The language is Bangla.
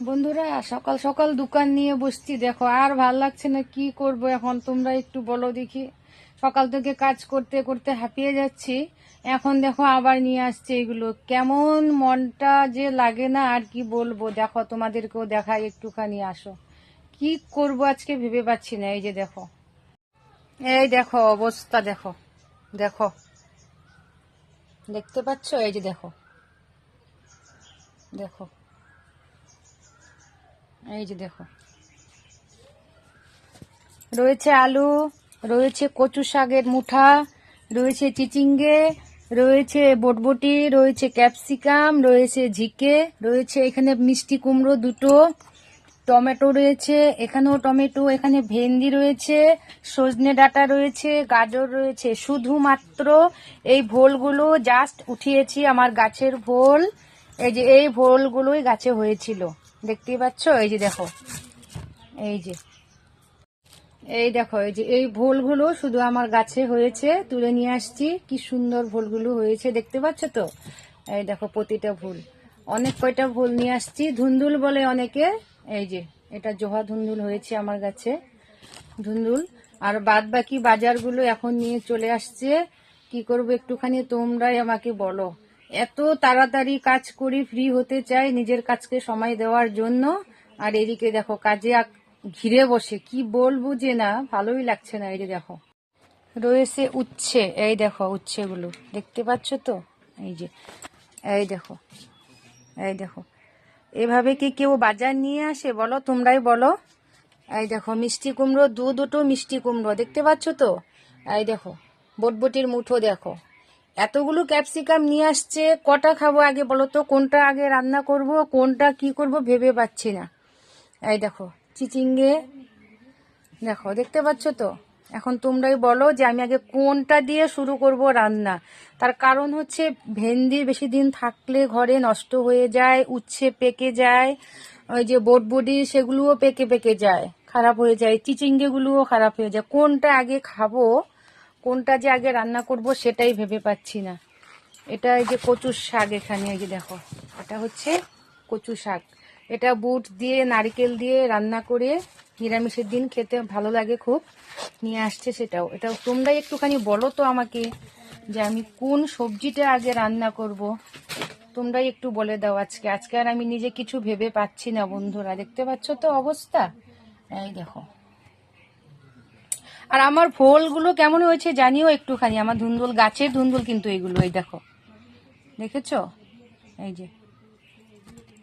বন্ধুরা, সকাল সকাল দোকান নিয়ে বসছি। দেখো, আর ভাল লাগছে না, কি করব এখন তোমরা একটু বলো দেখি। সকাল থেকে কাজ করতে করতে হাঁপিয়ে যাচ্ছি, এখন দেখো আবার নিয়ে আসছে এগুলো। কেমন মনটা যে লাগে না, আর কি বলবো। দেখো, তোমাদেরকেও দেখাই, একটুখানি আসো। কি করব আজকে ভেবে পাচ্ছি না। এই যে দেখো, এই দেখো অবস্থা, দেখো দেখো, দেখতে পাচ্ছ? এই যে দেখো, দেখো, এই যে দেখো, রয়েছে আলু, রয়েছে কচু শাকের মুঠা, রয়েছে চিচিঙ্গে, রয়েছে বটবটি, রয়েছে ক্যাপসিকাম, রয়েছে ঝিকে, রয়েছে এখানে মিষ্টি কুমড়ো দুটো, টমেটো রয়েছে, এখানেও টমেটো, এখানে ভেন্ডি রয়েছে, সজনে ডাঁটা রয়েছে, গাজর রয়েছে। শুধুমাত্র এই ভোলগুলো জাস্ট উঠিয়েছি, আমার গাছের ভোল। এই যে এই ভোলগুলোই গাছে হয়েছিল, দেখতেই পাচ্ছ? এই যে দেখো, এই যে, এই দেখো, এই যে এই ভোলগুলো শুধু আমার গাছে হয়েছে, তুলে নিয়ে আসছি। কি সুন্দর ভোলগুলো হয়েছে, দেখতে পাচ্ছ তো? এই দেখো প্রতিটা ভোল, অনেক কয়টা ভোল নিয়ে আসছি। ধুন্দুল বলে অনেকে। এই যে এটা জোহা ধুন্দুল হয়েছে আমার গাছে, ধুন্দুল। আর বাদ বাকি বাজারগুলো এখন নিয়ে চলে আসছে। কি করব একটুখানি তোমরাই আমাকে বলো। এত তাড়াতাড়ি কাজ করি, ফ্রি হতে চাই নিজের কাজকে সময় দেওয়ার জন্য, আর এদিকে দেখো কাজে ঘিরে বসে, কি বলবো যে, না ভালোই লাগছে না। এই যে দেখো, রয়েছে উচ্ছে, এই দেখো উচ্ছেগুলো দেখতে পাচ্ছ তো? এই যে, এই দেখো, এই দেখো। এভাবে কি কেউ বাজার নিয়ে আসে বলো? তোমরাই বলো। এই দেখো মিষ্টি কুমড়ো, দুটো মিষ্টি কুমড়ো, দেখতে পাচ্ছ তো? এই দেখো বটবটির মুঠো, দেখো এতগুলো ক্যাপসিকাম নিয়ে আসছে। কটা খাবো আগে বলো তো? কোনটা আগে রান্না করব, কোনটা কি করব ভেবে পাচ্ছি না। এই দেখো চিচিঙ্গে, দেখো দেখতে পাচ্ছ তো? এখন তোমরাই বলো যে আমি আগে কোনটা দিয়ে শুরু করব রান্না। তার কারণ হচ্ছে ভেন্ডি বেশি দিন থাকলে ঘরে নষ্ট হয়ে যায়, উচ্ছে পেকে যায়, ওই যে বটবডি সেগুলোও পেকে পেকে যায়, খারাপ হয়ে যায়, চিচিঙ্গেগুলোও খারাপ হয়ে যায়। কোনটা আগে খাবো, কোনটা যে আগে রান্না করব সেটাই ভেবে পাচ্ছি না। এটা এই যে কচুর শাক, এখানে এই যে দেখো, এটা হচ্ছে কচু শাক। এটা বুট দিয়ে নারকেল দিয়ে রান্না করে নিরামিষের দিন খেতে ভালো লাগে খুব। নিয়ে আসছে সেটাও। এটাও তোমরাই একটুখানি বলো তো আমাকে যে আমি কোন সবজিটা আগে রান্না করব। তোমরাই একটু বলে দাও আজকে। আজকে আর আমি নিজে কিছু ভেবে পাচ্ছি না বন্ধুরা, দেখতে পাচ্ছ তো অবস্থা? এই দেখো। আর আমার ফুলগুলো কেমন হয়েছে জানিও একটুখানি। আমার ধুন্দুল, গাছের ধুন্দুল কিন্তু এগুলো, এই দেখো, দেখেছো? এই যে